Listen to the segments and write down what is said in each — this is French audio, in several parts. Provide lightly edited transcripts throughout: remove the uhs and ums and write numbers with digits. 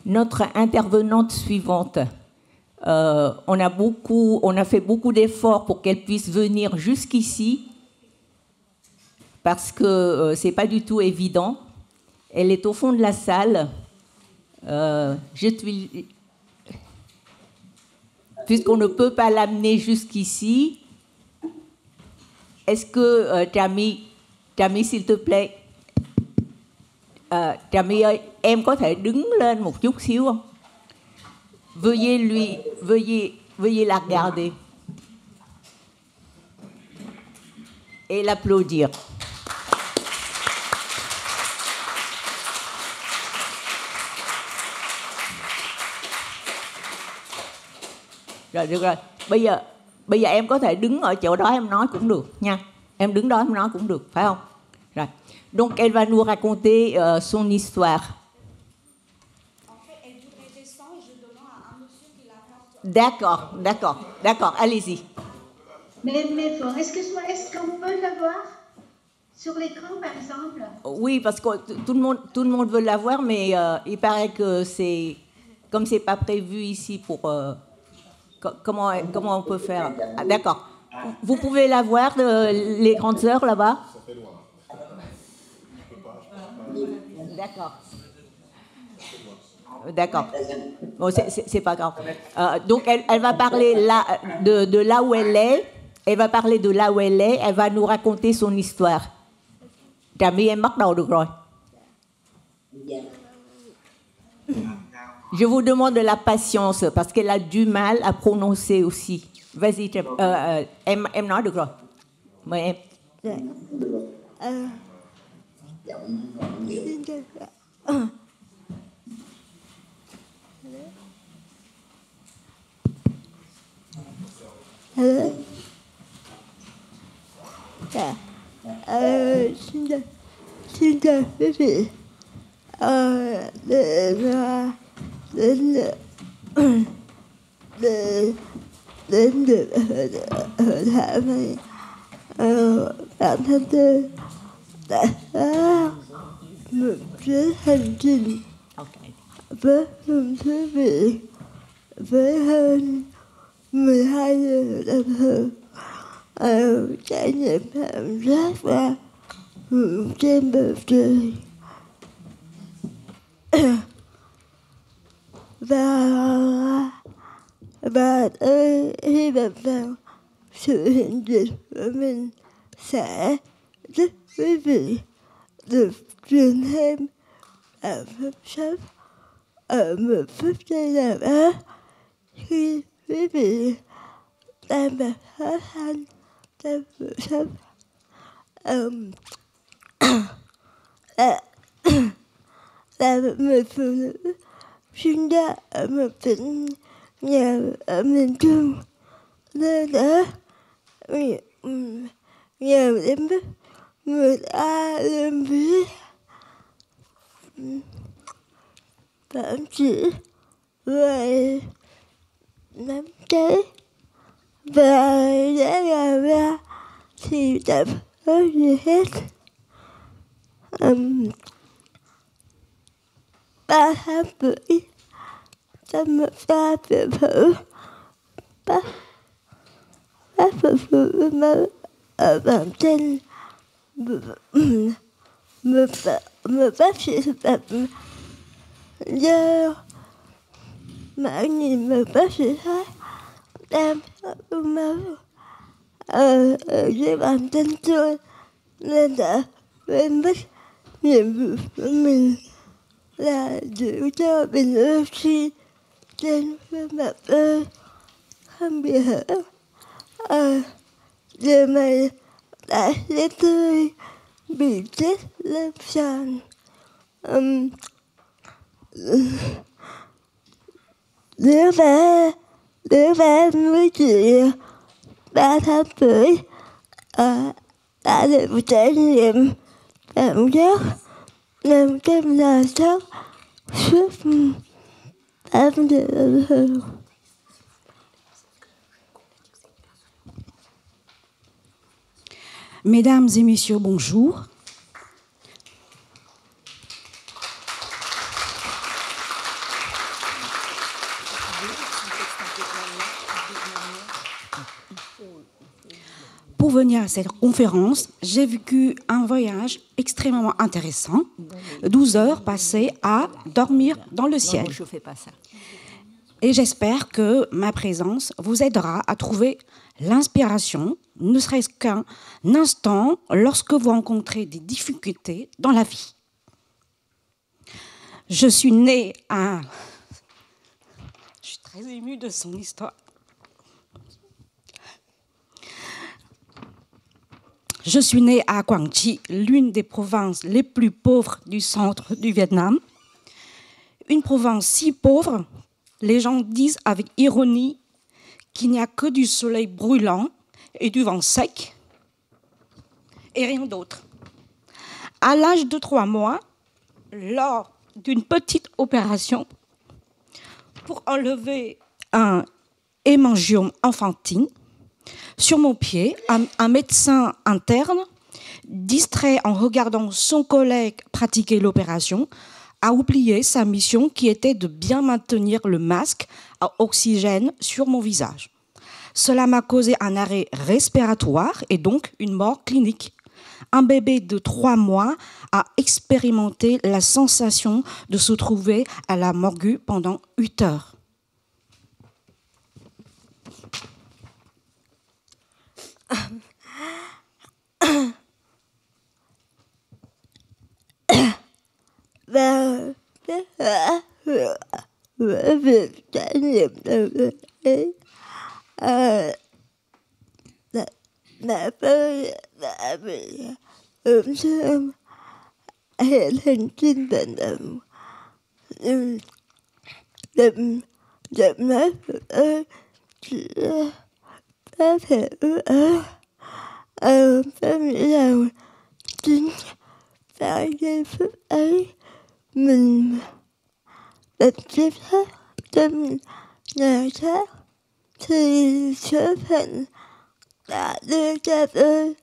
Notre intervenante suivante, on a fait beaucoup d'efforts pour qu'elle puisse venir jusqu'ici, parce que c'est pas du tout évident. Elle est au fond de la salle. Puisqu'on ne peut pas l'amener jusqu'ici, est-ce que Tammy, s'il te plaît, Tammy ơi, em có thể đứng lên một chút xíu không? Veuillez la regarder et l'applaudir. Rồi, được rồi. Bây giờ em có thể đứng ở chỗ đó em nói cũng được nha. Em đứng đó em nói cũng được, phải không? Rồi. Donc elle va nous raconter son histoire. En fait, elle voudrait descendre et je demande à un monsieur qui la porte. D'accord, allez-y. Mais est-ce qu'on peut la voir sur l'écran, par exemple? Oui, parce que tout le monde veut la voir, mais il paraît que comme c'est pas prévu ici pour... comment on peut faire? Ah, d'accord. Vous pouvez la voir, les grandes sœurs, là-bas? Ça fait loin. D'accord. Bon, c'est pas grave. Donc, elle va parler là, de là où elle est. Elle va parler de là où elle est. Elle va nous raconter son histoire. Tammy, em bắt đầu được rồi. Je vous demande de la patience parce qu'elle a du mal à prononcer aussi. Vas-y, em nói được rồi. Mời em. Xin chào quý vị. Đến được hội thảo này, bản thân tôi đã một chuyến hành trình với cùng thú vị với hơn 12 giờ đồng hồ, trải nghiệm cảm giác và trên bầu trời. Và tôi hy vọng rằng sự hiện diện của mình sẽ giúp quý vị được truyền thêm ở phút sống ở một phút giây nào đó khi quý vị đang gặp khó khăn trong cuộc sống. Là một người phụ nữ sinh ra ở một tỉnh nghèo ở miền Trung, nơi đó nghèo đến mức người ta luôn biết vẫn chỉ vài nắm trái và giá gà ra thì chẳng có gì hết. 3 tháng tuổi trong một gia tiểu thử bác phụ mới ở bản trên một bác sĩ thực tập do mã nhìn một bác sĩ khác đang u máu ở dưới bàn chân tôi nên đã quên mất nhiệm vụ của mình là giữ cho bình oxy trên khuôn mặt tôi không bị hở. Điều này đã khiến tôi bị chết lâm sàng. Đứa bé mới chỉ 3 tháng tuổi đã được trải nghiệm cảm giác làm cơm là sốt suốt 8 giờ đồng hồ. Mesdames et messieurs, bonjour. Pour venir à cette conférence, j'ai vécu un voyage extrêmement intéressant. 12 heures passées à dormir dans le ciel. Non, je ne fais pas ça. Et j'espère que ma présence vous aidera à trouver l'inspiration, ne serait-ce qu'un instant, lorsque vous rencontrez des difficultés dans la vie. Je suis née à... Je suis très émue de son histoire. Je suis née à Quang Tri, l'une des provinces les plus pauvres du centre du Vietnam. Une province si pauvre, les gens disent avec ironie qu'il n'y a que du soleil brûlant et du vent sec et rien d'autre. À l'âge de 3 mois, lors d'une petite opération pour enlever un hémangiome infantile, sur mon pied, un médecin interne, distrait en regardant son collègue pratiquer l'opération, a oublié sa mission qui était de bien maintenir le masque à oxygène sur mon visage. Cela m'a causé un arrêt respiratoire et donc une mort clinique. Un bébé de 3 mois a expérimenté la sensation de se trouver à la morgue pendant 8 heures. Mình đặt tiếp thấp tâm nhà khác thì số phận đã đưa ra tôi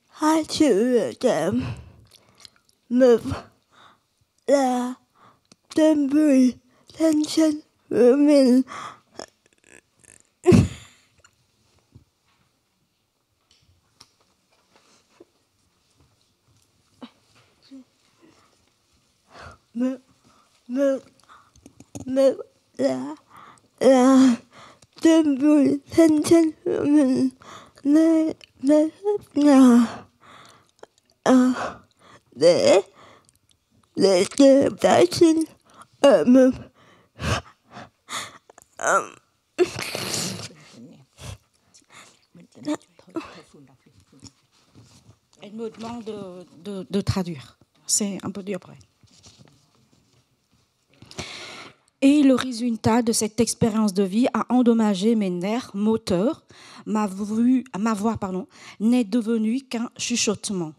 2 sự lựa chọn. Một là tên vui thanh xuân của mình. Một là tên vui thanh xuân của mình nơi bất ngờ để chờ tái sinh ở một Elle me demande de traduire. C'est un peu dur après. Et le résultat de cette expérience de vie a endommagé mes nerfs moteurs. Ma voix n'est devenue qu'un chuchotement.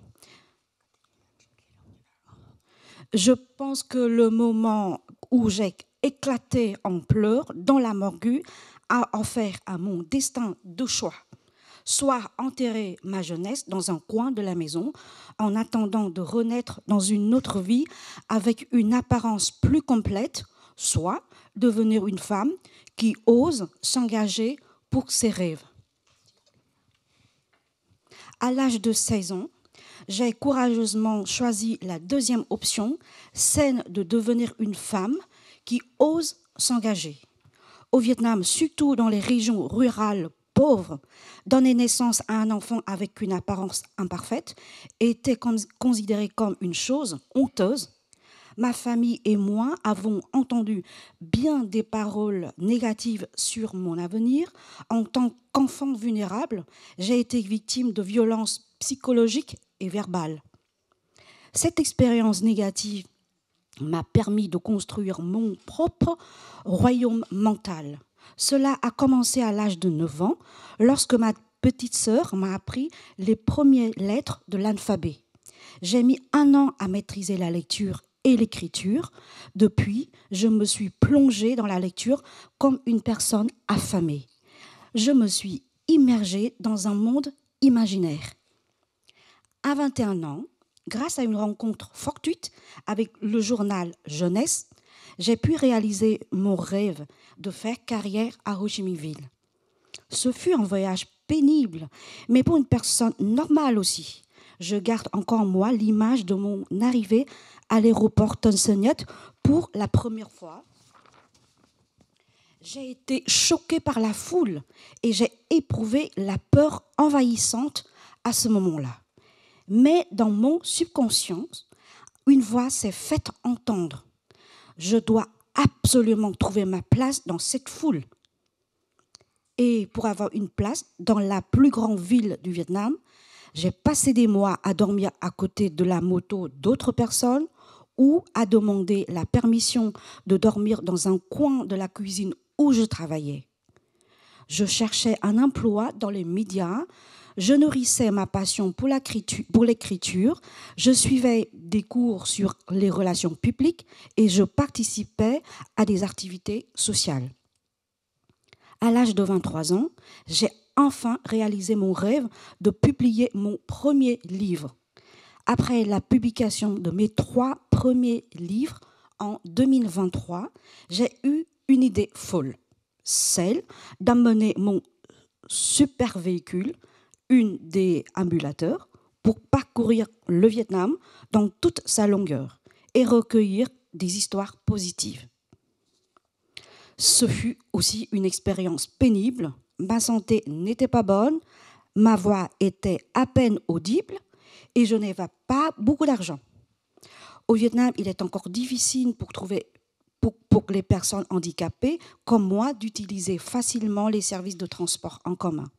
Je pense que le moment où j'ai éclaté en pleurs dans la morgue a offert à mon destin 2 choix. Soit enterrer ma jeunesse dans un coin de la maison en attendant de renaître dans une autre vie avec une apparence plus complète, soit devenir une femme qui ose s'engager pour ses rêves. À l'âge de 16 ans, j'ai courageusement choisi la 2e option, celle de devenir une femme qui ose s'engager. Au Vietnam, surtout dans les régions rurales pauvres, donner naissance à un enfant avec une apparence imparfaite était considéré comme une chose honteuse. Ma famille et moi avons entendu bien des paroles négatives sur mon avenir. En tant qu'enfant vulnérable, j'ai été victime de violences psychologiques et verbales. Cette expérience négative m'a permis de construire mon propre royaume mental. Cela a commencé à l'âge de 9 ans, lorsque ma petite sœur m'a appris les premières lettres de l'alphabet. J'ai mis 1 an à maîtriser la lecture et l'écriture. Depuis, je me suis plongée dans la lecture comme une personne affamée. Je me suis immergée dans un monde imaginaire. À 21 ans, grâce à une rencontre fortuite avec le journal Jeunesse, j'ai pu réaliser mon rêve de faire carrière à Ho Chi Minh Ville. Ce fut un voyage pénible, mais pour une personne normale aussi. Je garde encore en moi l'image de mon arrivée à l'aéroport Tan Son Nhat pour la première fois. J'ai été choquée par la foule et j'ai éprouvé la peur envahissante à ce moment-là. Mais dans mon subconscient, une voix s'est faite entendre. Je dois absolument trouver ma place dans cette foule. Et pour avoir une place dans la plus grande ville du Vietnam, j'ai passé des mois à dormir à côté de la moto d'autres personnes ou à demander la permission de dormir dans un coin de la cuisine où je travaillais. Je cherchais un emploi dans les médias, je nourrissais ma passion pour l'écriture, je suivais des cours sur les relations publiques et je participais à des activités sociales. À l'âge de 23 ans, j'ai enfin réalisé mon rêve de publier mon premier livre. Après la publication de mes 3 premiers livres en 2023, j'ai eu une idée folle, celle d'amener mon super véhicule, une des ambulateurs, pour parcourir le Vietnam dans toute sa longueur et recueillir des histoires positives. Ce fut aussi une expérience pénible. Ma santé n'était pas bonne, ma voix était à peine audible et je n'avais pas beaucoup d'argent. Au Vietnam, il est encore difficile pour les personnes handicapées comme moi d'utiliser facilement les services de transport en commun.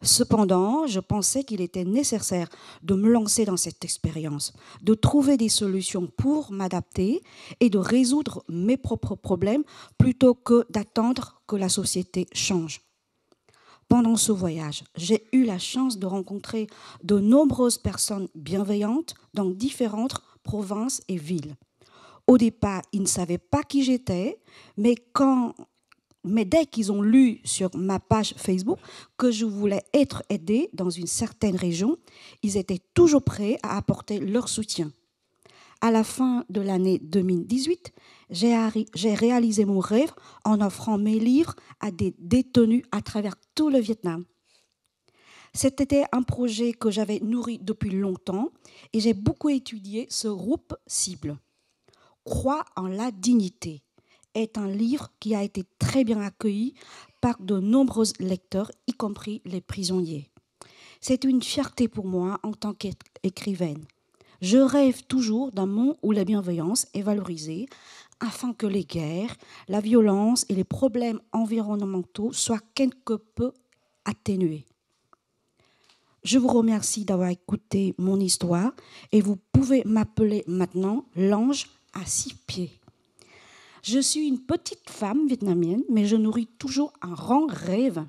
Cependant, je pensais qu'il était nécessaire de me lancer dans cette expérience, de trouver des solutions pour m'adapter et de résoudre mes propres problèmes plutôt que d'attendre que la société change. Pendant ce voyage, j'ai eu la chance de rencontrer de nombreuses personnes bienveillantes dans différentes provinces et villes. Au départ, ils ne savaient pas qui j'étais, mais dès qu'ils ont lu sur ma page Facebook que je voulais être aidée dans une certaine région, ils étaient toujours prêts à apporter leur soutien. À la fin de l'année 2018, j'ai réalisé mon rêve en offrant mes livres à des détenus à travers tout le Vietnam. C'était un projet que j'avais nourri depuis longtemps et j'ai beaucoup étudié ce groupe cible. Crois en la dignité est un livre qui a été très bien accueilli par de nombreux lecteurs, y compris les prisonniers. C'est une fierté pour moi en tant qu'écrivaine. Je rêve toujours d'un monde où la bienveillance est valorisée afin que les guerres, la violence et les problèmes environnementaux soient quelque peu atténués. Je vous remercie d'avoir écouté mon histoire et vous pouvez m'appeler maintenant l'ange à 6 pieds. Je suis une petite femme vietnamienne, mais je nourris toujours un grand rêve,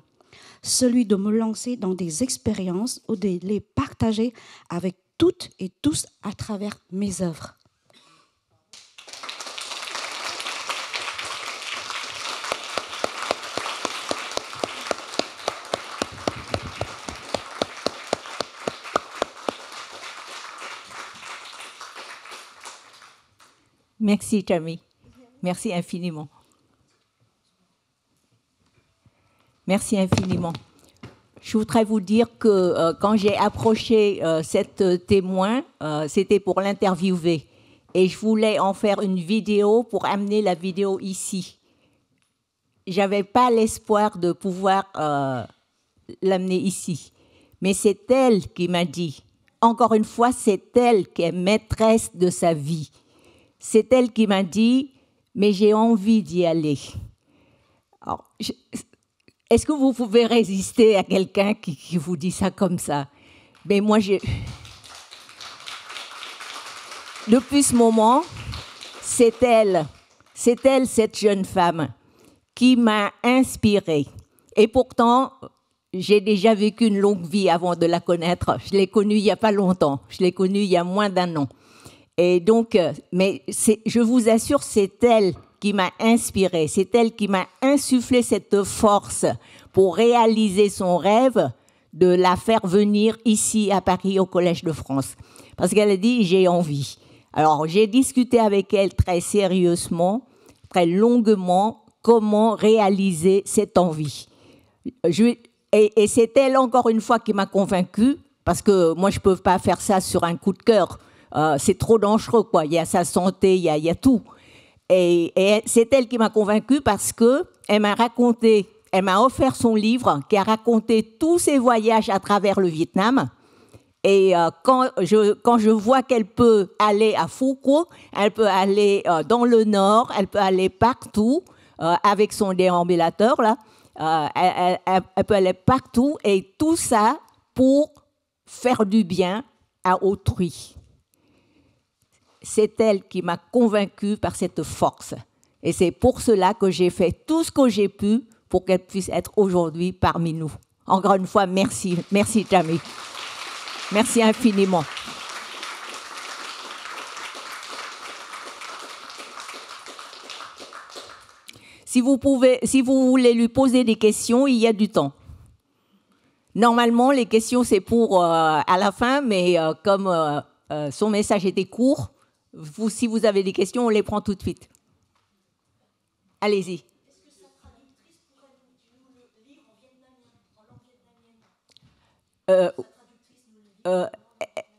celui de me lancer dans des expériences ou de les partager avec toutes et tous à travers mes œuvres. Merci, Tammy. Merci infiniment. Merci infiniment. Je voudrais vous dire que quand j'ai approché cette témoin, c'était pour l'interviewer. Et je voulais en faire une vidéo pour amener la vidéo ici. Je n'avais pas l'espoir de pouvoir l'amener ici. Mais c'est elle qui m'a dit, encore une fois, c'est elle qui est maîtresse de sa vie. C'est elle qui m'a dit, mais j'ai envie d'y aller. Alors, est-ce que vous pouvez résister à quelqu'un qui vous dit ça comme ça? Mais moi, depuis ce moment, c'est elle, cette jeune femme, qui m'a inspirée. Et pourtant, j'ai déjà vécu une longue vie avant de la connaître. Je l'ai connue il n'y a pas longtemps. Je l'ai connue il y a moins d'1 an. Et donc, mais je vous assure, c'est elle qui m'a inspirée, c'est elle qui m'a insufflé cette force pour réaliser son rêve de la faire venir ici à Paris au Collège de France. Parce qu'elle a dit, j'ai envie. Alors, j'ai discuté avec elle très sérieusement, très longuement, comment réaliser cette envie. Et c'est elle, encore une fois, qui m'a convaincue, parce que moi, je ne peux pas faire ça sur un coup de cœur. C'est trop dangereux, quoi. Il y a sa santé, il y a tout. Et c'est elle qui m'a convaincue parce qu'elle m'a raconté, elle m'a offert son livre qui a raconté tous ses voyages à travers le Vietnam. Et quand je vois qu'elle peut aller à Phu Quoc, elle peut aller dans le nord, elle peut aller partout avec son déambulateur, là. Elle peut aller partout et tout ça pour faire du bien à autrui. C'est elle qui m'a convaincue par cette force. Et c'est pour cela que j'ai fait tout ce que j'ai pu pour qu'elle puisse être aujourd'hui parmi nous. Encore une fois, merci. Merci, Tammy. Merci infiniment. Si vous voulez lui poser des questions, il y a du temps. Normalement, les questions, c'est pour à la fin, mais comme son message était court, si vous avez des questions, on les prend tout de suite. Allez-y. Est-ce que sa traductrice pourrait nous le lire en vietnamien, en langue vietnamienne?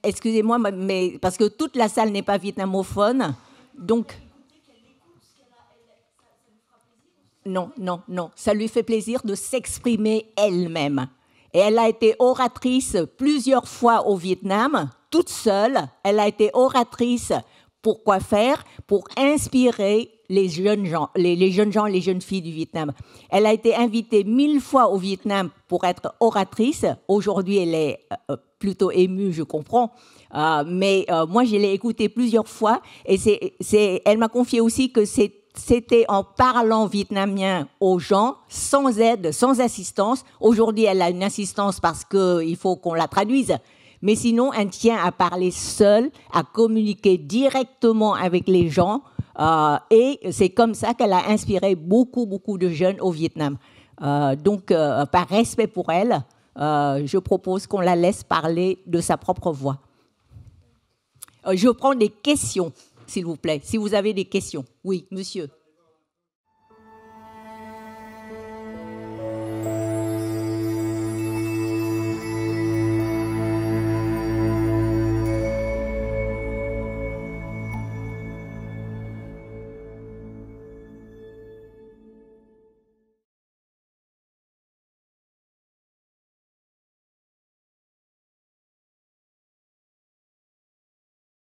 Excusez-moi, mais parce que toute la salle n'est pas vietnamophone, donc... Non, ça lui fait plaisir de s'exprimer elle-même. Et elle a été oratrice plusieurs fois au Vietnam, toute seule. Elle a été oratrice pour quoi faire? Pour inspirer les jeunes gens, les jeunes filles du Vietnam. Elle a été invitée 1000 fois au Vietnam pour être oratrice. Aujourd'hui, elle est plutôt émue, je comprends. Mais moi, je l'ai écoutée plusieurs fois. Et elle m'a confié aussi que c'était en parlant vietnamien aux gens, sans aide, sans assistance. Aujourd'hui, elle a une assistance parce qu'il faut qu'on la traduise. Mais sinon, elle tient à parler seule, à communiquer directement avec les gens. Et c'est comme ça qu'elle a inspiré beaucoup de jeunes au Vietnam. Donc, par respect pour elle, je propose qu'on la laisse parler de sa propre voix. Je prends des questions, s'il vous plaît, si vous avez des questions. Oui, monsieur.